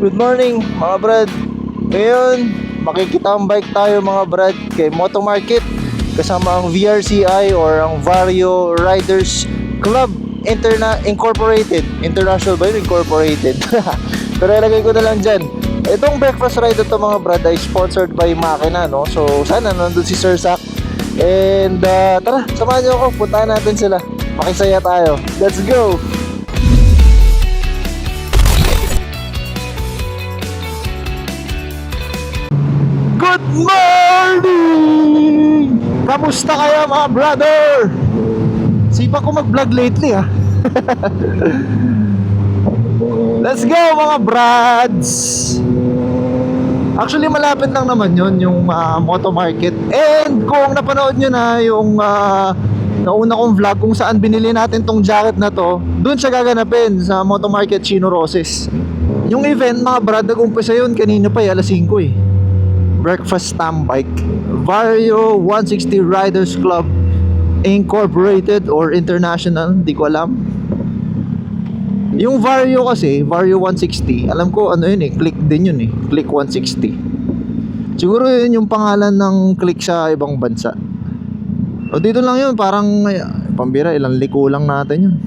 Good morning mga brad. Ngayon, makikitambike tayo mga brad kay Moto Market kasama ang VRCI or ang Vario Riders Club Incorporated. International ba yun? Incorporated. Pero ilagay ko na lang dyan. Itong breakfast ride ito mga brad ay sponsored by Makina, no? So sana nandun si Sir Zach. And tara, samahan nyo ako. Puntahan natin sila. Makisaya tayo. Let's go! Good morning! Kamusta kayo mga brother? Sipa ko mag-vlog lately Let's go mga brads! Actually malapit lang naman yun yung Moto Market. And kung napanood nyo na yung nauna kong vlog kung saan binili natin tong jacket na to, dun siya gaganapin sa Moto Market Chino Roses. Yung event mga brad, nag-umpisa yun kanina pa alas 5 Breakfast Tambike Vario 160 Riders Club Incorporated or International, hindi ko alam. Yung Vario kasi, Vario 160, alam ko ano yun click din yun click 160. Siguro yun yung pangalan ng click sa ibang bansa. O dito lang yun, parang pambira, ilang liko lang natin yun.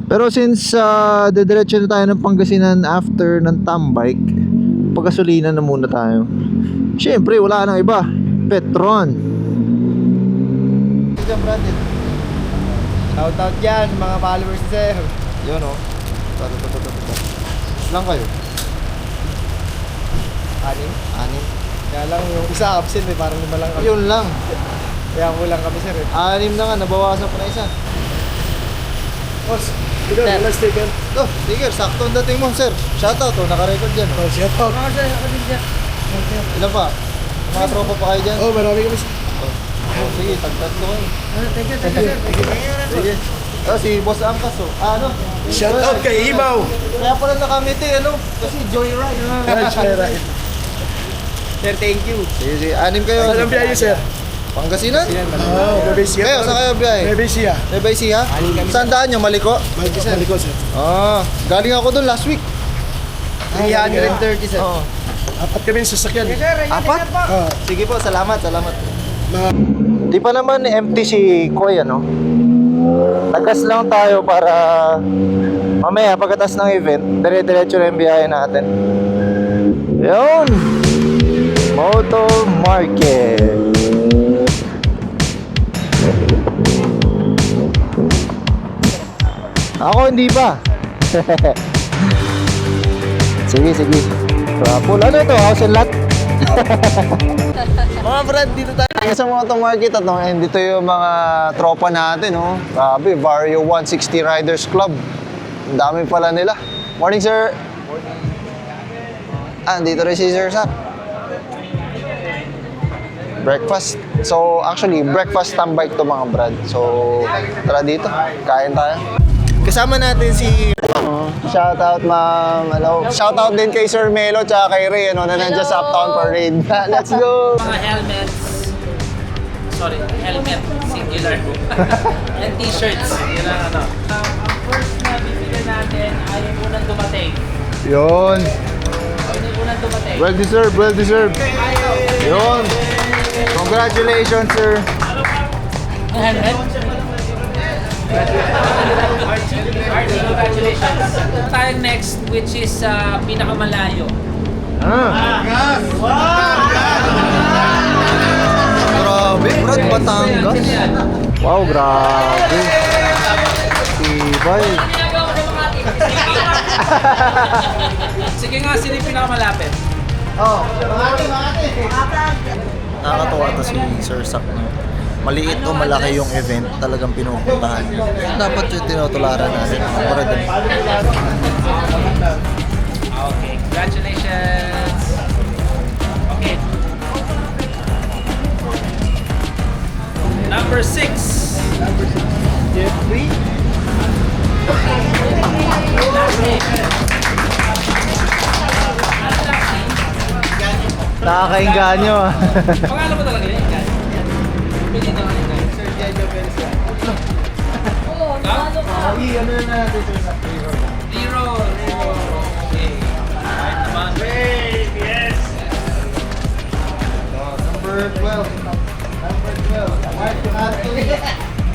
Pero since dediretso na tayo ng Pangasinan after ng Tambike, paggasolina na muna tayo. Siyempre wala nang iba, Petron. Shout out dyan mga followers sir. Yun lang kayo. Anim. Anim. Kaya lang yung isa absent parang 5 lang kami. Yun lang. Kaya kulang kami sir Anim na nga, nabawasan pa na isa. Boss, ito na sticker. Oh, sticker, sakto ang dating mo sir. Shoutout naka-record dyan. Oh, shout out. Sir, ako din dyan. Ilan pa? Mga tropa pa kayo dyan? Oh, marami kami. Oh, sige, tag-tatlo kayo. Thank you, sir. Sige. Oh, si Boss Angkas ano? Shout out kay Imaw. Kaya pala nakamiti kasi Joyride. Sir, thank you. Sige, anim kayo. Saan ang biyahe sir? Pangasinan? Oh, Bebesiya. Kayo, saan kayo biyahe? Bebesiya. Bebesiya? Saan daan nyo? Maliko? Maliko sir. Galing ako doon last week. 330 sir. Oo. Apat kami sa sasakyan. Apat? Sige po, salamat. Di pa naman empty si Koy, Tagas lang tayo para mamaya pagkatas ng event, dire-diretso na yung biyahe natin. Yun! Moto Market. Ako hindi pa. Sige. Rapol. Ano ito? House and lot? Mga brad, dito tayo sa Moto Market and dito yung mga tropa natin, Grabe, Vario 160 Riders Club. Ang dami pala nila. Morning, sir. Dito rin si Sir Zach. Breakfast. So, actually, breakfast tambike to mga brad. So, tara dito. Kain tayo. Kasama natin si shoutout ma'am. Hello. Shoutout din kay Sir Melo tsaka kay Ray na nandiyan sa Uptown Parade. Let's go. Mga helmets. Helmet. Singular. And t-shirts. Yun ang ang first na bibili natin ay yung unang dumating. Yun. Yung unang dumating. Well deserved. Yun. Congratulations, sir. Helmet? Congratulations. Tayo next, which is pinakamalayo. Grabe, Brad, Batangas. Wow, grabe. Tibay. Sige nga, sino yung pinakamalapit? Nakakatawa to si Sir Zach. Maliit o malaki yung event, talagang pinupuntahan niya. Dapat yung tinutularan natin. Okay, congratulations. Okay. Number 6. Jeffrey? Nakakainganyo Pangalan mo talaga yun? Pinito ka nito. Sir Jejo Belsia. Ano na natin, Sir Zach? Zero. Okay.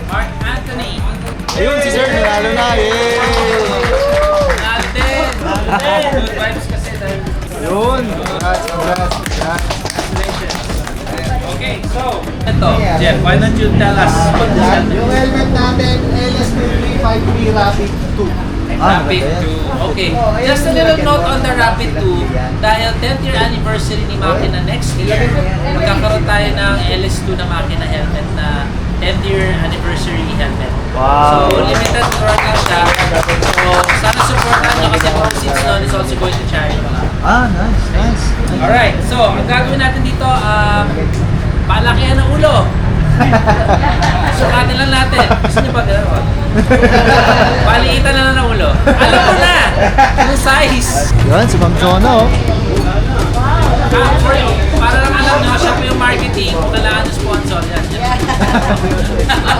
Mark Anthony. Ayun, si Sir, nanalo na. Yay! Nanalo din. Good vibes kasi dahil. Yun. Congrats. Congratulations. Okay, so, ito, Jeff, why don't you tell us what this helmet Yung is? helmet natin, LS235P Rapid 2. Rapid 2. Okay. Just a little note on the Rapid 2. Dahil 10th year anniversary ni Makina next year, magkakaroon tayo ng LS2 na Makina helmet na 10th year anniversary helmet. Wow. So, limited run lang siya. So, sana supportan nyo kasi proceeds nun is also going to charity. Nice. Alright, so, ang gagawin natin dito, palakihan ng ulo. Sukatin lang natin. Gusto niyo ba gano'n? Paliitan na lang ng ulo. Alam mo na! Yung size. Yan, si Ma'am Jonah, oh. Para lang alam nyo, siya po yung marketing. Kung kailangan yung sponsor. Yan.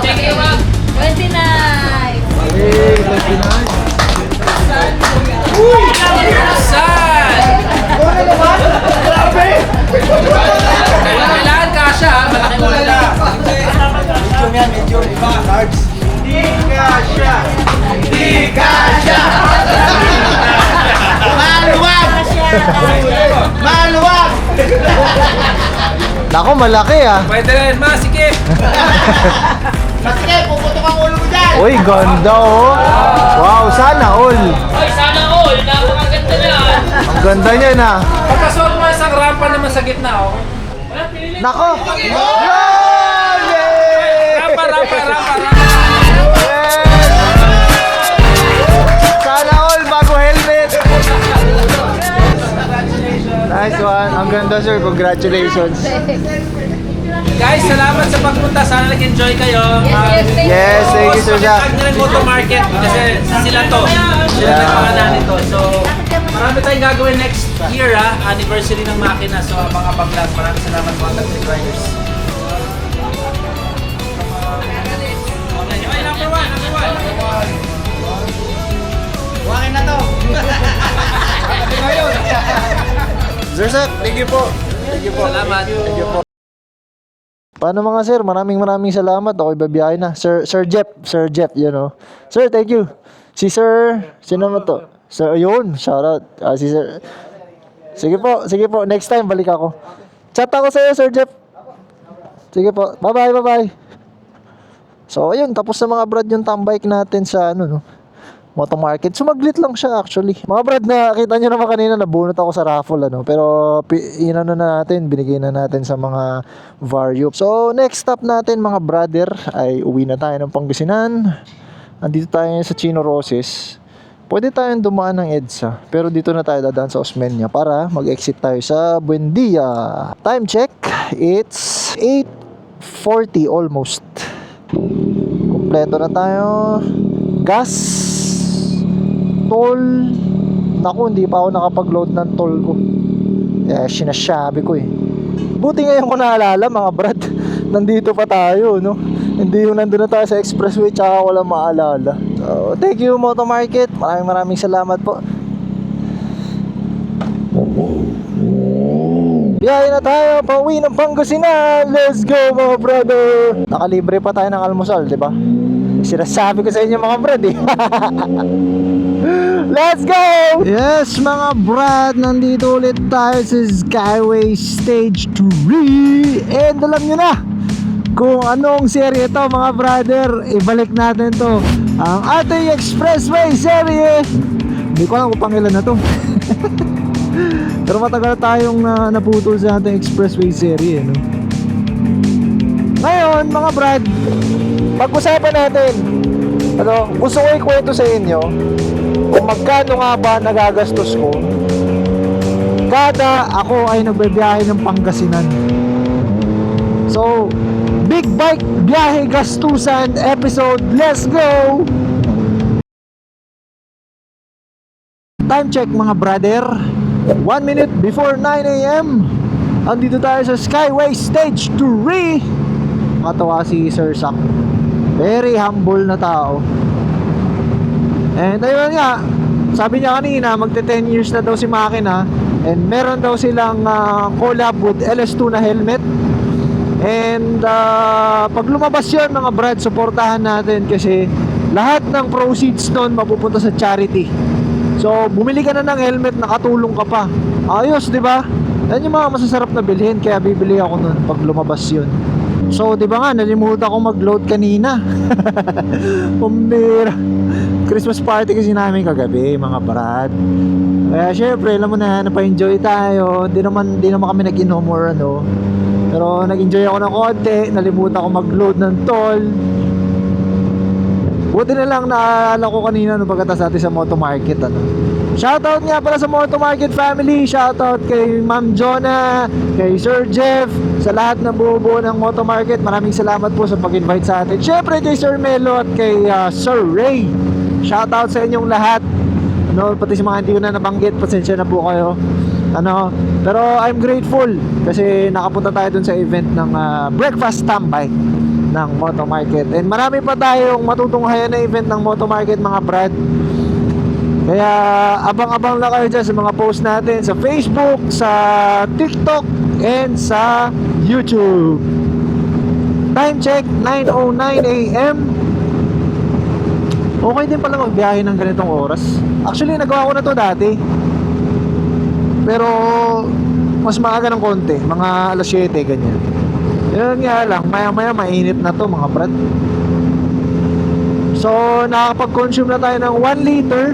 Check it out. 29. Hey, 29. Saan? Kailangan kasha, ha? Malaking ulo lang. Nako, malaki ah. Pwede rin, ma. Sige. Uy, ganda oh. Wow, sana all. Ay, sana all. Napakaganda na yan. Ang ganda niya na. Pagkasuot mo isang rampa naman sa gitna, oh. Wala, pinili. Nako. Rampa. Sana all bago helmet. Nice one. Ang ganda sir. Congratulations. Guys, salamat sa pagpunta. Sana nag-enjoy kayo. Yes, thank you Sir Jack. Pag ng Moto Market kasi sila to. Sila Yeah. nagpangalan nito. So, marami tayong gagawin next year anniversary ng makina. So, mga pag-vlog. Maraming salamat mga taxi drivers. Okay, number one. Buhakin na to. Sir Seth, thank you po. Salamat. Thank you po. Paano mga sir? Maraming salamat. Ako'y babiyahe na. Sir Jeff, you know. Sir, thank you. Si Sir, sino mo to? Sir, yun, shout out. Si Sir. Sige po. Next time, balik ako. Chat ako sa'yo, Sir Jeff. Sige po. Bye-bye. So, ayun. Tapos na mga brad yung tambike natin sa, Moto Market. Sumaglit lang siya actually. Mga brad, nakita nyo naman kanina, nabunot ako sa raffle, Pero, binigay na natin sa mga Vario. So, next stop natin, mga brother, ay uwi na tayo ng Pangasinan. Andito tayo sa Chino Roses. Pwede tayong dumaan ng EDSA. Pero dito na tayo dadaan sa Osmeña para mag-exit tayo sa Buendia. Time check, it's 8:40 almost. Kompleto na tayo. Gas, toll. Naku, hindi pa ako nakapag-load ng toll ko. Sinasabi ko eh. Buti ngayon ko naalala mga brad. Nandito pa tayo, Hindi yung nandun na tayo sa expressway tsaka wala maalala. So, thank you Moto Market. Maraming salamat po. Biyahe na tayo, pauwi ng Pangasinan. Let's go mga brother. Nakalibre pa tayo ng almusal, di ba? Sinasabi ko sa inyo mga brad eh. Let's go! Yes mga brad, nandito ulit tayo sa Skyway Stage 3. And alam nyo na kung anong serye ito mga brother. Ibalik natin to, ang ating Expressway serye. Hindi ko alam kung pangilan na to. Pero matagal tayong naputol sa ating Expressway serye, Ngayon mga brad, pag-usapan natin, gusto ko ikwento sa inyo kung magkano nga ba nagagastos ko kada ako ay nagbibiyahe ng Pangasinan. So, Big Bike Biyahe Gastusan episode, let's go! Time check mga brother, 1 minute before 9 AM. Andito tayo sa Skyway Stage 3. Katawa si Sir Sak. Very humble na tao. And ayun nga, sabi niya kanina, magte 10 years na daw si Makina. And meron daw silang collab with LS2 na helmet. And pag lumabas yun mga brad, supportahan natin kasi lahat ng proceeds nun mapupunta sa charity. So bumili ka na ng helmet, nakatulong ka pa. Ayos, di ba? Yan yung mga masasarap na bilhin, kaya bibili ako nun pag lumabas yun. So di ba nga, nalimutan ko mag-load kanina. Pumbira. Christmas party kasi namin kagabi mga brad. Kaya syempre, alam mo na, napa-enjoy tayo. Di naman kami nag-inom or ano. Pero nag-enjoy ako ng konti. Nalimutan ko mag-load ng toll. Buti na lang naalala ko kanina nung pagkatas natin sa Moto Market, ano. Shoutout nga pala sa Moto Market family. Shoutout kay Ma'am Jonah, kay Sir Jeff, sa lahat ng buo-buo ng Moto Market. Maraming salamat po sa pag-invite sa atin. Syempre kay Sir Melo at kay Sir Ray. Shoutout sa inyong lahat. Ano, pati sa mga hindi ko na nabanggit, pasensya na po kayo. Ano, pero I'm grateful kasi nakapunta tayo dun sa event ng breakfast standby ng Moto Market. And marami pa tayong matutunghayan na event ng Moto Market mga brad. Kaya abang-abang lang kayo dyan sa mga post natin sa Facebook, sa TikTok, and sa YouTube. Time check, 9:09 AM. Okay din pala magbiyahe ng ganitong oras. Actually, nagawa ko na to dati. Pero mas maaga ng konti, mga alas 7 ganyan. Yun nga lang, maya-maya mainit na to mga brad. So, nakakapag-consume na tayo ng 1 liter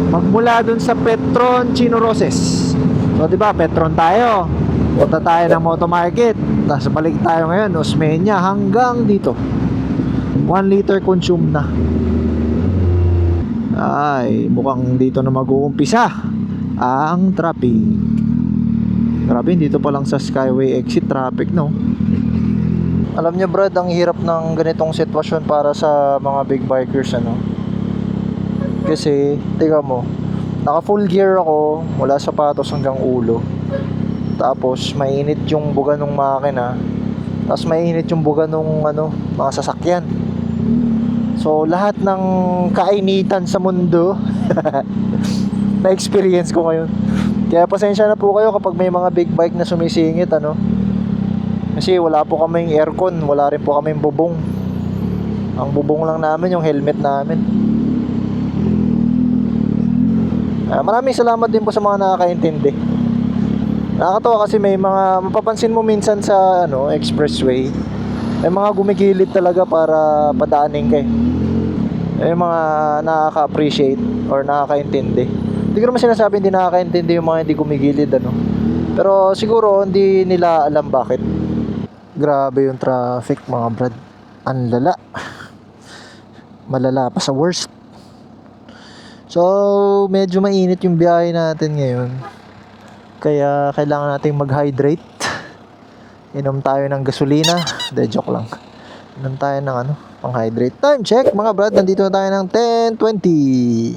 magmula dun sa Petron Chino Roses. So, diba, Petron tayo. Punta tayo ng Moto Market. Tapos balik tayo ngayon, Osmeña hanggang dito. 1 liter consume na. Ay, mukhang dito na mag-uumpisa ang traffic. Grabe, dito pa lang sa Skyway exit traffic, no? Alam niyo brad, ang hirap ng ganitong sitwasyon para sa mga big bikers, ano? Kasi, tiga mo, naka full gear ako, mula sapatos hanggang ulo. Tapos, mainit yung buga ng makina. Tapos, mainit yung buga ng mga sasakyan. So, lahat ng kainitan sa mundo, na-experience ko ngayon. Kaya pasensya na po kayo kapag may mga big bike na sumisingit, ano? Kasi wala po kaming aircon, wala rin po kaming bubong. Ang bubong lang namin yung helmet namin. Maraming salamat din po sa mga nakakaintindi. Nakakatawa kasi may mga mapapansin mo minsan sa expressway, may mga gumigilid talaga para padaanin kayo. May mga nakaka-appreciate or nakakaintindi. Hindi ko naman sinasabi hindi nakakaintindi yung mga hindi gumigilid, ano. Pero siguro hindi nila alam bakit. Grabe yung traffic mga brad. Ang lala. Malala pa sa worst. So, medyo mainit yung biyahe natin ngayon. Kaya kailangan nating mag-hydrate. Inom tayo ng gasolina. De, joke lang. Inom tayo ng pang-hydrate. Time check mga brad. Nandito na tayo ng 10:20.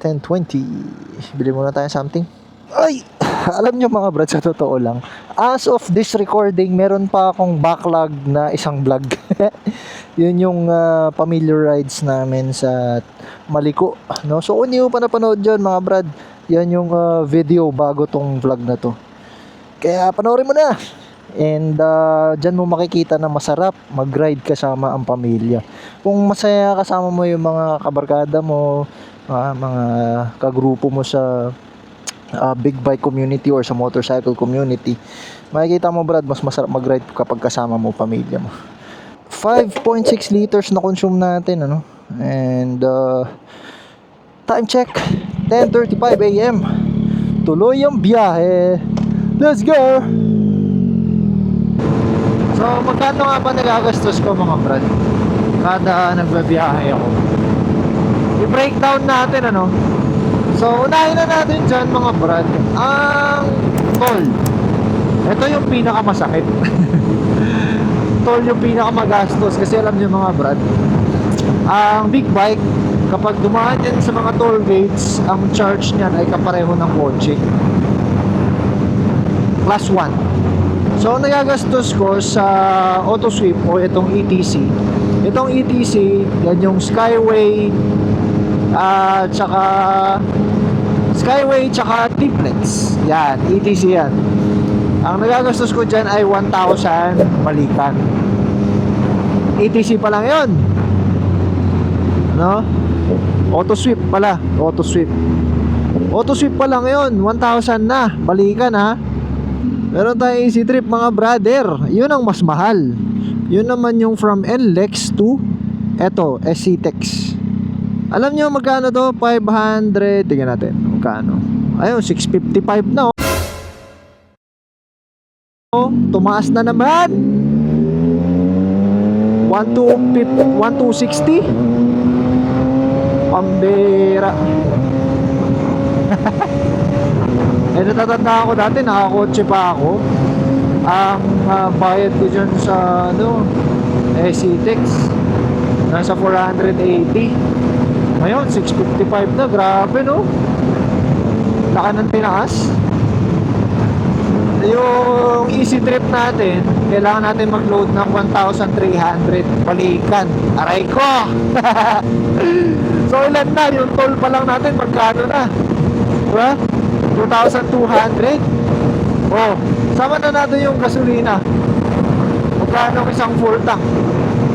10:20. Bili muna tayo something. Ay! Alam nyo mga brad, sa totoo lang, as of this recording, meron pa akong backlog na isang vlog. Yun yung familiar rides namin sa Maliko, no? So kung hindi mo pa napanood dyan mga brad, yan yung video bago tong vlog na to. Kaya panoorin mo na. And dyan mo makikita na masarap mag-ride kasama ang pamilya. Kung masaya kasama mo yung mga kabarkada mo, mga kagrupo mo sa big bike community or sa motorcycle community, makikita mo brad, mas masarap mag-ride kapag kasama mo pamilya mo. 5.6 liters na consume natin, ano? And time check, 10:35 AM. Tuloy ang biyahe. Let's go! So, magkano nga ba nagagastos ko mga brad kada nagbabiyahe ako? I-breakdown natin, ano? So, unahin na natin dyan mga brad ang toll. Ito yung pinakamasakit. Toll yung pinakamagastos kasi alam niyo mga brad, ang big bike kapag dumaan yan sa mga toll gates, ang charge niyan ay kapareho ng kotse. Class 1. So, nagagastos ko sa AutoSweep o itong ETC. Itong ETC, yan yung Skyway, tsaka Skyway tsaka Triplets. Yan, ETC yan. Ang nagagastos ko dyan ay 1,000 balikan. ETC pa lang yun. Ano? Auto sweep pala. Auto sweep. Auto sweep pa lang yun. 1,000 na. Balikan ha. Meron tayong easy trip mga brother. Yun ang mas mahal. Yun naman yung from NLEX to eto, SC-Tex. Alam nyo magkano to? 500. Tingnan natin. Magkano? Ayun, 655 na oh. Tumaas na naman. 1,260. Pambira. Natatandaan ko dati, nakakotse pa ako. Ang bayad ko dyan sa SC-Tex nasa 480. Ngayon 655 na. Grabe no. Laka ng tinaas. Yung easy trip natin, kailangan natin mag-load ng 1,300 balikan. Aray ko. So ilan na, yung toll pa lang natin magkano na, diba? 2,200. Oh, sama na natin yung gasolina. Magkano isang full tank?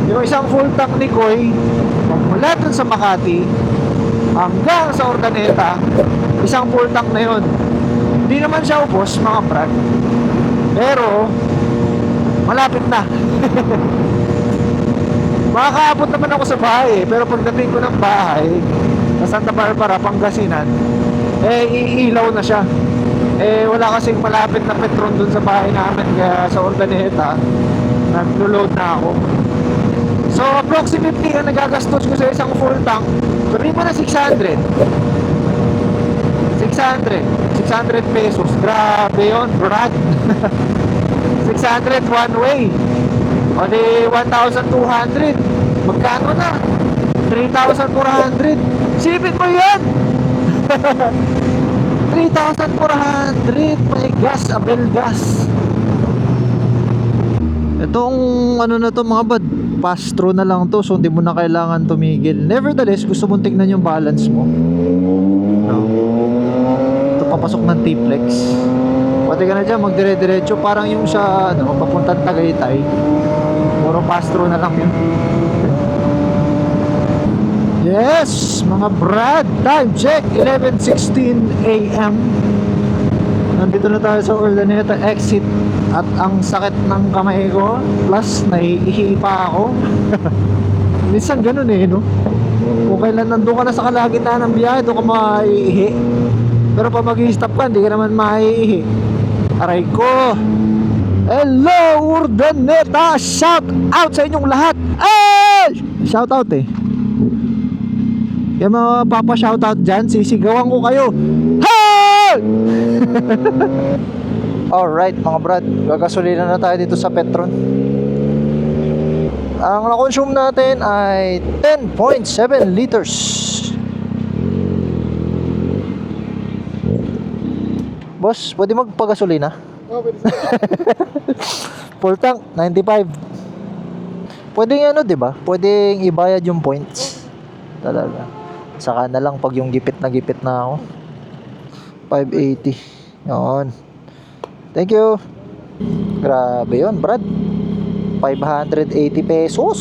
Yung isang full tank ni Koy, mula dun sa Makati hanggang sa Urdaneta, isang full tank na yun. Hindi naman siya ubos mga brad, pero malapit na. Makakaabot naman ako sa bahay pero pagdating ko ng bahay sa Santa Barbara, Pangasinan, iilaw na siya. Wala kasing malapit na Petron dun sa bahay namin, kaya sa Urdaneta naglo-load na ako. So approximately ang nagagastos ko sa isang full tank, sabihin mo na 600 pesos. Grabe yun, brad. 600 one way, o di 1,200. Magkano na? 3,400. Sipin mo yan. 3,400. May gas, abel gas. Itong ano na to mga bad, pass through na lang to, so hindi mo na kailangan tumigil. Nevertheless, gusto mong tignan yung balance mo, no? Ito papasok ng T-Flex. Pati ka na dyan, magdire-diretso. Parang yung sa papuntang Tagaytay, puro pass through na lang yun. Yes, mga brad, time check 11:16 AM. Nandito na tayo sa Urdaneta exit. At ang sakit ng kamay ko, plus naiihi pa ako. Minsan ganun no? Kung kailan nandun ka na sa kalagitnaan ng biyahe, doon ka maiihi. Pero pag mag-i-stop ka, hindi ka naman maiihi. Aray ko. Hello Urdaneta, shout out sa inyong lahat. Ay! Shout out Yung mga papa shout out dyan, sisigawan ko kayo. Hey! Alright mga brad, gagasolina na tayo dito sa Petron. Ang na-consume natin ay 10.7 liters. Boss, pwede magpagasolina? Oh, pwede. Full tank, 95. Pwedeng diba? Pwedeng ibayad yung points. Talaga. Saka na lang pag yung gipit na ako. 580. Yun. Thank you. Grabe yun, brad. 580 pesos.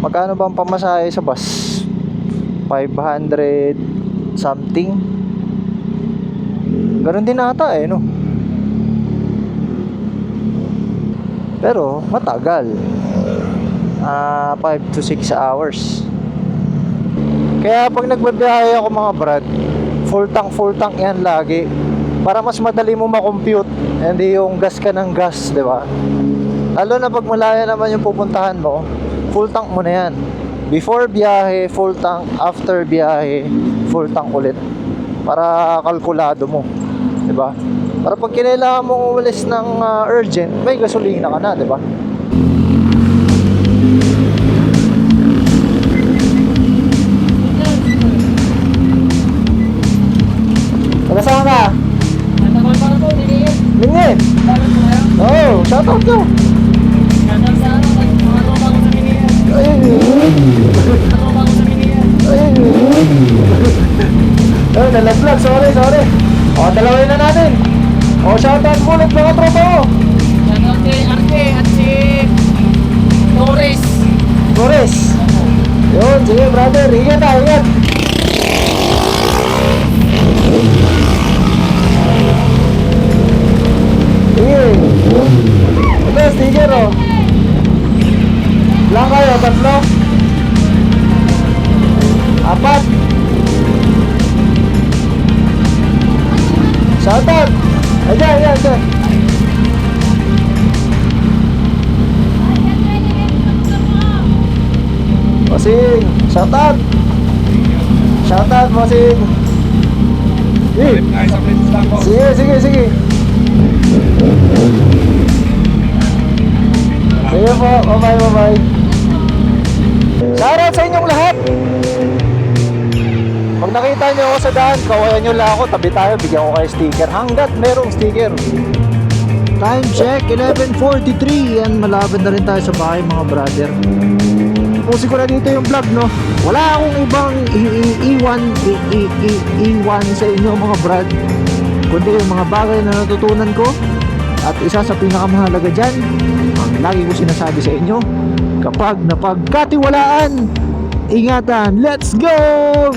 Magkano ba ang pamasahe sa bus? 500 something. Ganun din ata no? Pero matagal. 5 to 6 hours. Kaya pag nagbabiyahe ako mga brad, full tank yan lagi. Para mas madali mo ma-compute, hindi yung gas ka ng gas, di ba? Lalo na pag malaya naman yung pupuntahan mo, full tank mo na yan. Before biyahe, full tank. After biyahe, full tank ulit. Para kalkulado mo, di ba? Para pag kinailangan mong umalis ng urgent, may gasolina ka na, di ba? Kasama ka? Lingit! Oh, shout out ko! Nalaglag, sorry. O, dalawin na natin. O, shoutout mo ulit mga tropa ko. Shoutout kay Arte at si Torres. Torres. Yun, sige brother, ingat ha, ingat. Sige. Ito, sticker o. Ilang kayo? Tatlo? Apat? Shoutout! Ayan, ayan, ayan. Bossing! Shoutout! Shoutout, bossing! Sige, sige, sige! Sige po, bye-bye, bye-bye. Shoutout sa inyong lahat! Pag nakita nyo ako sa daan, kawayan nyo lang ako, tabi tayo, bigyan ko kayo sticker. Hanggat merong sticker. Time check, 11:43. Yan, malapit na rin tayo sa bahay mga brother. Pusin ko na dito yung vlog, no? Wala akong ibang iwan sa inyo mga brad, kundi yung mga bagay na natutunan ko. At isa sa pinakamahalaga dyan, ang lagi ko sinasabi sa inyo, kapag napagkatiwalaan, ingatan. Let's go!